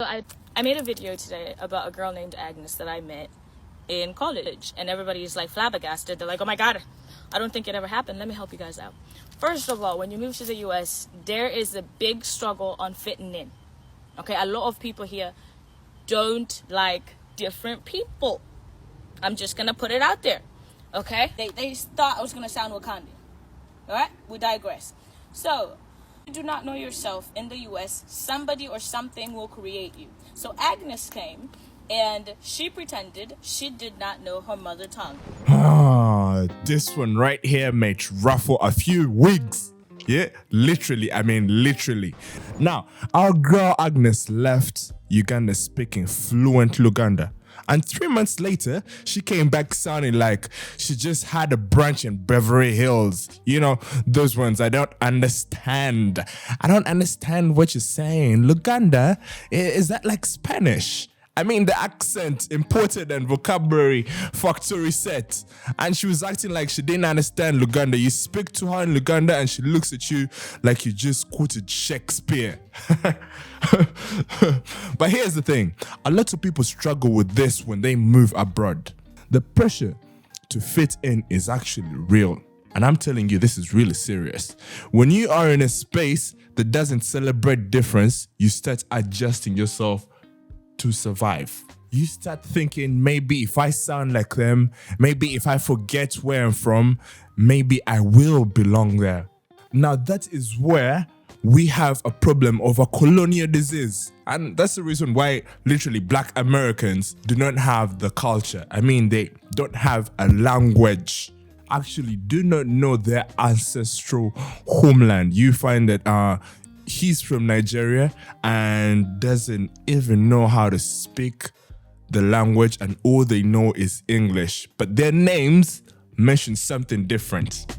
I made a video today about a girl named Agnes that I met in college, and everybody's like flabbergasted. They're like, oh my God, I don't think it ever happened. Let me help you guys out. First of all, when you move to the US, there is a big struggle on fitting in. Okay, a lot of people here don't like different people. I'm just gonna put it out there. Okay, they thought I was gonna sound Wakandian. All right, we digress. So, if you do not know yourself in the US, somebody or something will create you. So Agnes came and she pretended she did not know her mother tongue. This one right here may ruffle a few wigs. Yeah, literally. I mean, literally. Now, our girl Agnes left Uganda speaking fluent Luganda. And 3 months later, she came back sounding like she just had a brunch in Beverly Hills. You know, those ones I don't understand. I don't understand what you're saying. Luganda, is that like Spanish? I mean, the accent, imported and vocabulary, factory set. And she was acting like she didn't understand Luganda. You speak to her in Luganda and she looks at you like you just quoted Shakespeare. But here's the thing. A lot of people struggle with this when they move abroad. The pressure to fit in is actually real. And I'm telling you, this is really serious. When you are in a space that doesn't celebrate difference, you start adjusting yourself to survive. You start thinking, maybe if I sound like them, maybe if I forget where I'm from, maybe I will belong there. Now that is where we have a problem of a colonial disease. And that's the reason why literally Black Americans do not have the culture. I mean, they don't have a language. Actually do not know their ancestral homeland. You find that he's from Nigeria and doesn't even know how to speak the language, and all they know is English. But their names mention something different.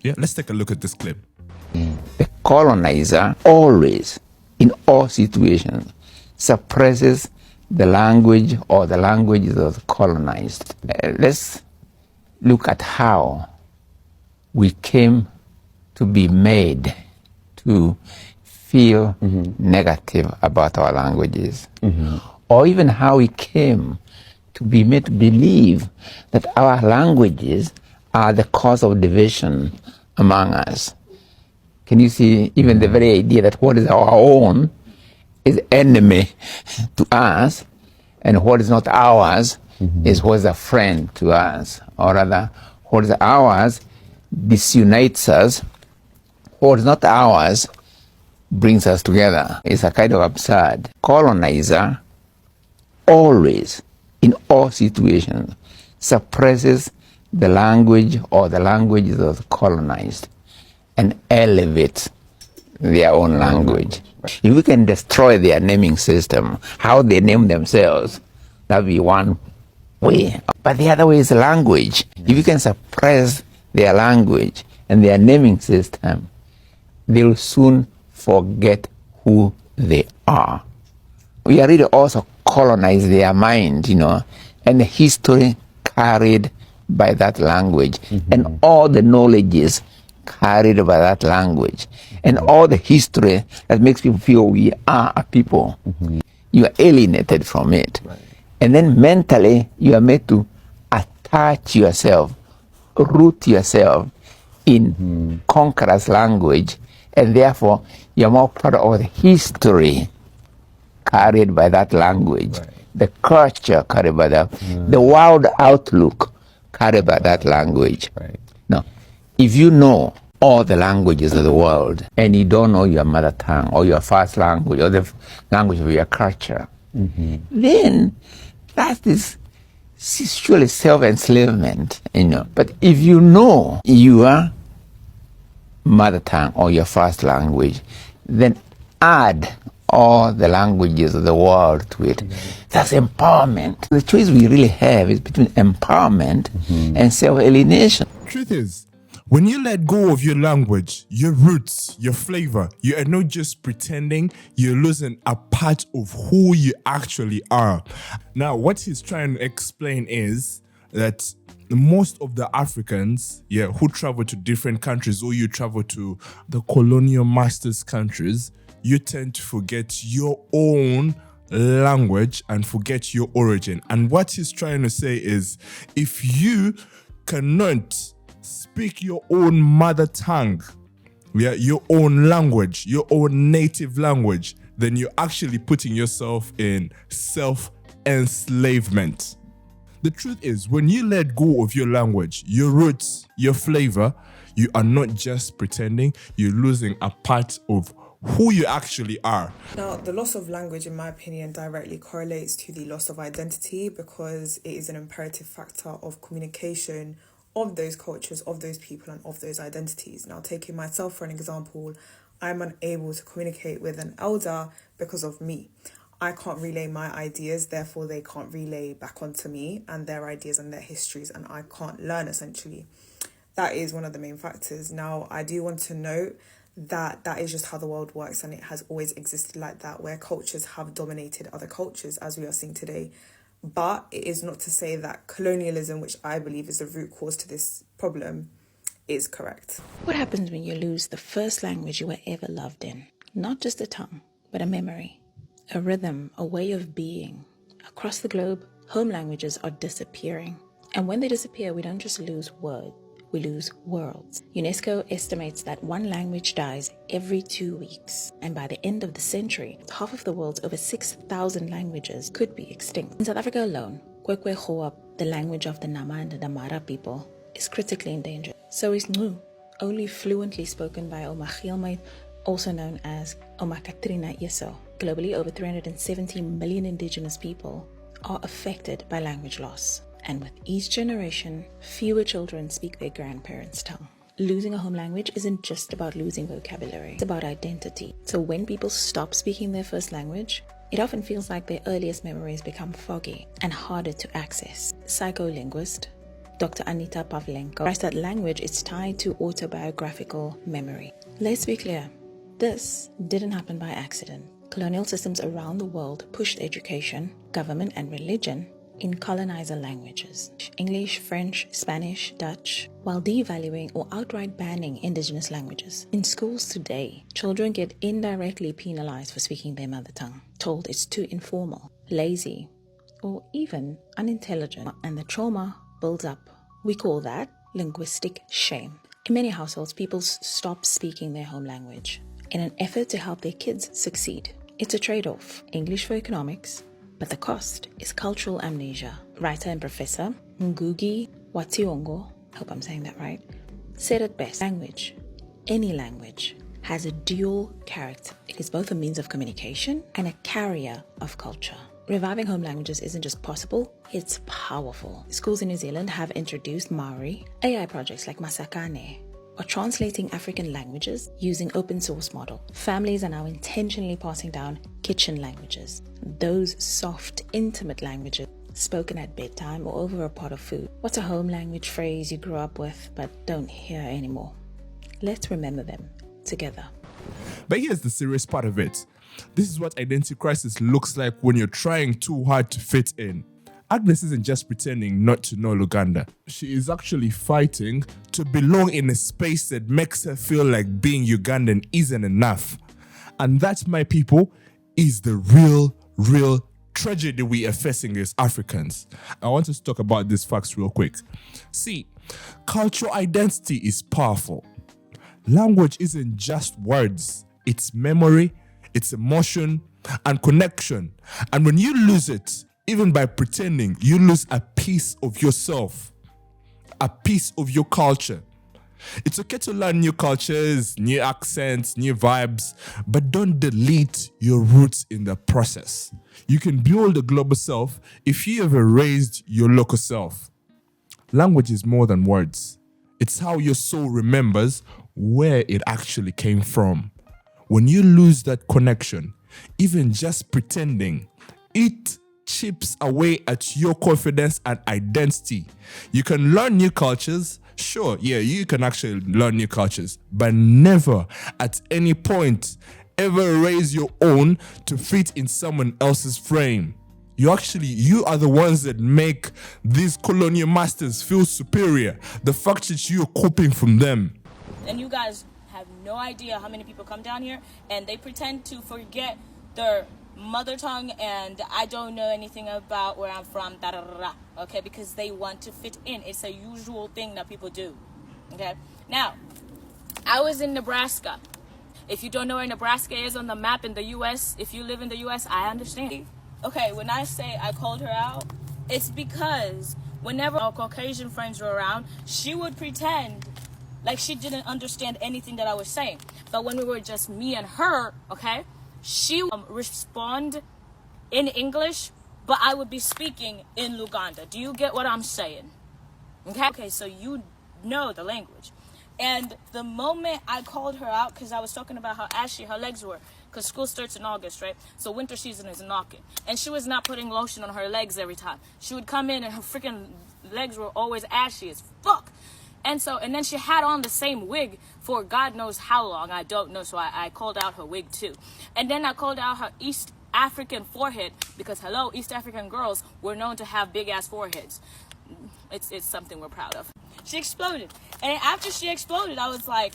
Yeah, let's take a look at this clip. The colonizer always, in all situations, suppresses the language or the languages of the colonized. Let's look at how we came to be made to feel negative about our languages, or even how we came to be made to believe that our languages are the cause of division among us. Can you see even the very idea that what is our own is enemy to us, and what is not ours is what is a friend to us, or rather, what is ours disunites us. What is not ours brings us together. It's a kind of absurd. Colonizer always, in all situations, suppresses the language or the languages of the colonized and elevates their own language. If we can destroy their naming system, how they name themselves, that would be one way. But the other way is language. If you can suppress their language and their naming system, they'll soon forget who they are. We are really also colonize their mind, you know, and the history carried by that language, and all the knowledges carried by that language, and all the history that makes people feel we are a people. You are alienated from it. Right. And then mentally, you are made to attach yourself, root yourself in conqueror's language, and therefore you're more part of the history carried by that language, the culture carried by that, the world outlook carried by that language. Now, if you know all the languages of the world and you don't know your mother tongue or your first language or the language of your culture, then that is surely self-enslavement, you know. But if you know your mother tongue or your first language, then add all the languages of the world to it. That's empowerment. The choice we really have is between empowerment and self-alienation. Truth is, when you let go of your language, your roots, your flavor, you are not just pretending, you're losing a part of who you actually are. Now, what he's trying to explain is that most of the Africans, who travel to different countries, or you travel to the colonial masters' countries, you tend to forget your own language and forget your origin. And what he's trying to say is, if you cannot speak your own mother tongue, your own language, your own native language, then you're actually putting yourself in self-enslavement. The truth is, when you let go of your language, your roots, your flavor, you are not just pretending, you're losing a part of who you actually are. Now, the loss of language, in my opinion, directly correlates to the loss of identity, because it is an imperative factor of communication of those cultures, of those people, and of those identities. Now, taking myself for an example, I'm unable to communicate with an elder because of me. I can't relay my ideas, therefore they can't relay back onto me and their ideas and their histories, and I can't learn, essentially. That is one of the main factors. Now, I do want to note that is just how the world works, and it has always existed like that, where cultures have dominated other cultures, as we are seeing today. But it is not to say that colonialism, which I believe is the root cause to this problem, is correct. What happens when you lose the first language you were ever loved in? Not just a tongue, but a memory, a rhythm, a way of being. Across the globe, home languages are disappearing. And when they disappear, we don't just lose words, we lose worlds. UNESCO estimates that one language dies every 2 weeks. And by the end of the century, half of the world's over 6,000 languages could be extinct. In South Africa alone, Kwekwe Khoa, the language of the Nama and the Damara people, is critically endangered. So is Ngqu, only fluently spoken by Omakhilmait, also known as Omakatrina Yeso. Globally, over 370 million indigenous people are affected by language loss. And with each generation, fewer children speak their grandparents' tongue. Losing a home language isn't just about losing vocabulary, it's about identity. So when people stop speaking their first language, it often feels like their earliest memories become foggy and harder to access. Psycholinguist Dr. Anita Pavlenko writes that language is tied to autobiographical memory. Let's be clear, this didn't happen by accident. Colonial systems around the world pushed education, government, and religion in colonizer languages, English, French, Spanish, Dutch, while devaluing or outright banning indigenous languages. In schools today, children get indirectly penalized for speaking their mother tongue, told it's too informal, lazy, or even unintelligent, and the trauma builds up. We call that linguistic shame. In many households, people stop speaking their home language in an effort to help their kids succeed. It's a trade-off, English for economics, but the cost is cultural amnesia. Writer and professor Ngugi wa Thiong'o, I hope I'm saying that right, said it best: language, any language, has a dual character. It is both a means of communication and a carrier of culture. Reviving home languages isn't just possible, it's powerful. Schools in New Zealand have introduced Maori, AI projects like Masakane, or translating African languages using open source model. Families are now intentionally passing down kitchen languages, those soft, intimate languages spoken at bedtime or over a pot of food. What's a home language phrase you grew up with but don't hear anymore? Let's remember them together. But here's the serious part of it. This is what identity crisis looks like when you're trying too hard to fit in. Agnes isn't just pretending not to know Luganda. She is actually fighting to belong in a space that makes her feel like being Ugandan isn't enough. And that, my people, is the real tragedy we are facing as Africans. I want us to talk about these facts real quick. See, cultural identity is powerful. Language isn't just words. It's memory, it's emotion, and connection. And when you lose it, even by pretending, you lose a piece of yourself, a piece of your culture. It's okay to learn new cultures, new accents, new vibes, but don't delete your roots in the process. You can build a global self if you have erased your local self. Language is more than words. It's how your soul remembers where it actually came from. When you lose that connection, even just pretending, it chips away at your confidence and identity. You can learn new cultures. Sure, yeah, you can actually learn new cultures, but never at any point ever erase your own to fit in someone else's frame. You are the ones that make these colonial masters feel superior. The fact that you're copying from them. And you guys have no idea how many people come down here and they pretend to forget their mother tongue and I don't know anything about where I'm from, okay, because they want to fit in. It's a usual thing that people do, okay? Now, I was in Nebraska. If you don't know where Nebraska is on the map in the U.S., if you live in the U.S., I understand. Okay, when I say I called her out, it's because whenever our Caucasian friends were around, she would pretend like she didn't understand anything that I was saying. But when we were just me and her, okay, she would respond in English, but I would be speaking in Luganda. Do you get what I'm saying? Okay, so you know the language. And the moment I called her out, because I was talking about how ashy her legs were, because school starts in August, right? So winter season is knocking. And she was not putting lotion on her legs every time. She would come in and her freaking legs were always ashy as fuck. And then she had on the same wig for God knows how long, I don't know. So I called out her wig too. And then I called out her East African forehead, because hello, East African girls were known to have big ass foreheads. It's something we're proud of. She exploded. And after she exploded, I was like,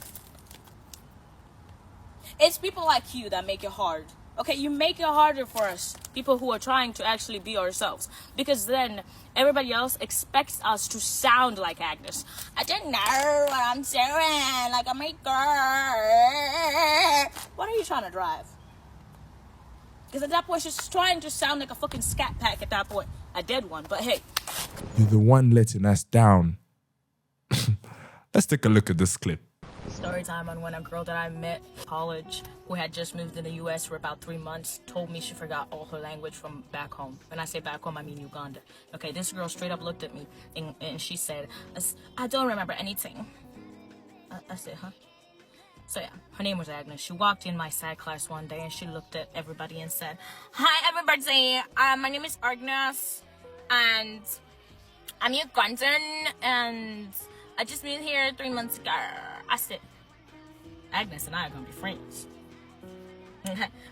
it's people like you that make it hard. Okay, you make it harder for us, people who are trying to actually be ourselves. Because then everybody else expects us to sound like Agnes. I don't know what I'm doing, like I'm a girl. What are you trying to drive? Because at that point, she's trying to sound like a fucking scat pack at that point. A dead one, but hey. You're the one letting us down. Let's take a look at this clip. Story time on when a girl that I met in college who had just moved in the U.S. for about 3 months told me she forgot all her language from back home. When I say back home, I mean Uganda. Okay, this girl straight up looked at me and she said, I don't remember anything. I said, huh? So yeah, her name was Agnes. She walked in my SAT class one day and she looked at everybody and said, hi everybody, my name is Agnes and I'm Ugandan and I just moved here 3 months ago. I said, Agnes and I are gonna be friends.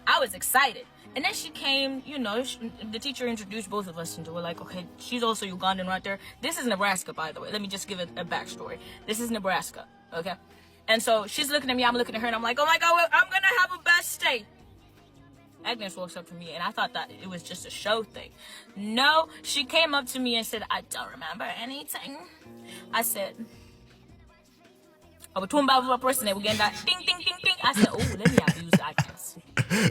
I was excited. And then she came, you know, the teacher introduced both of us and we're like, okay, she's also Ugandan right there. This is Nebraska, by the way. Let me just give it a backstory. This is Nebraska, okay? And so she's looking at me, I'm looking at her, and I'm like, oh my God, I'm gonna have a best day. Agnes walks up to me, and I thought that it was just a show thing. No, she came up to me and said, I don't remember anything. I said, we're talking about a person that we're getting that ding, ding, ding, ding. I said, oh, let me abuse Agnes.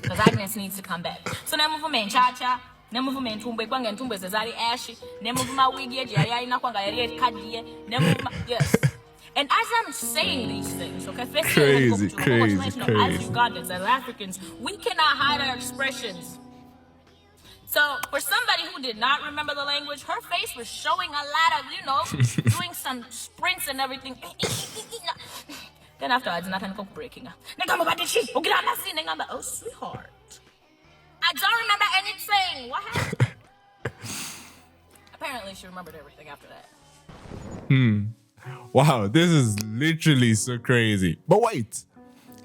Because Agnes needs to come back. So now move me cha-cha. Now move me tumbe kwanga tumbe zazari ashy. Now move my wig ye jaya ina kwanga yari kadi. Now move my, yes. And as I'm saying these things, okay, Crazy. As Ugandans, as Africans, we cannot hide our expressions. So for somebody who did not remember the language, her face was showing a lot of, you know, doing some sprints and everything. Then afterwards, nothing go breaking. Oh, sweetheart, I don't remember anything. What happened? Apparently, she remembered everything after that. Wow, this is literally so crazy. But wait,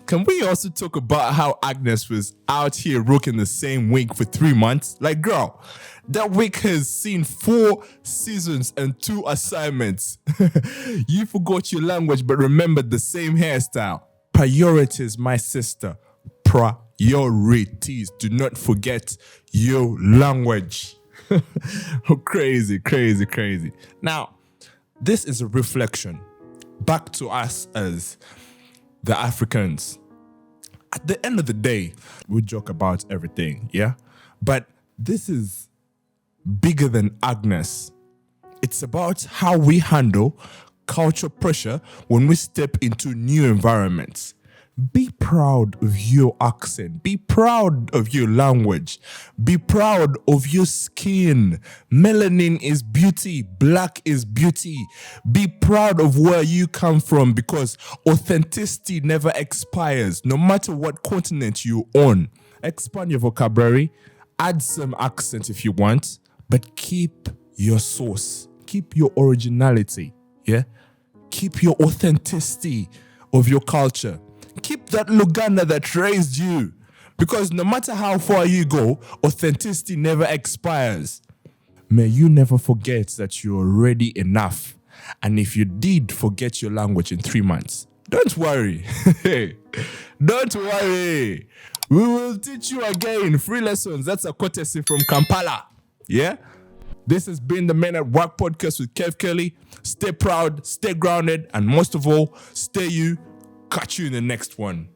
can we also talk about how Agnes was out here rocking the same wig for 3 months? Like, girl, that wig has seen 4 seasons and 2 assignments. You forgot your language, but remembered the same hairstyle. Priorities, my sister. Priorities. Do not forget your language. Crazy, crazy, crazy. Now, this is a reflection back to us as the Africans. At the end of the day, we joke about everything, yeah? But this is bigger than Agnes. It's about how we handle culture pressure when we step into new environments. Be proud of your accent. Be proud of your language. Be proud of your skin. Melanin is beauty. Black is beauty. Be proud of where you come from because authenticity never expires, no matter what continent you're on. Expand your vocabulary. Add some accent if you want, but keep your source. Keep your originality. Yeah? Keep your authenticity of your culture. Keep that Luganda that raised you. Because no matter how far you go, authenticity never expires. May you never forget that you're already enough. And if you did forget your language in 3 months, Don't worry. Don't worry. We will teach you again. Free lessons. That's a courtesy from Kampala. Yeah? This has been the Men at Work podcast with Kev Kelly. Stay proud, stay grounded, and most of all, stay you. Catch you in the next one.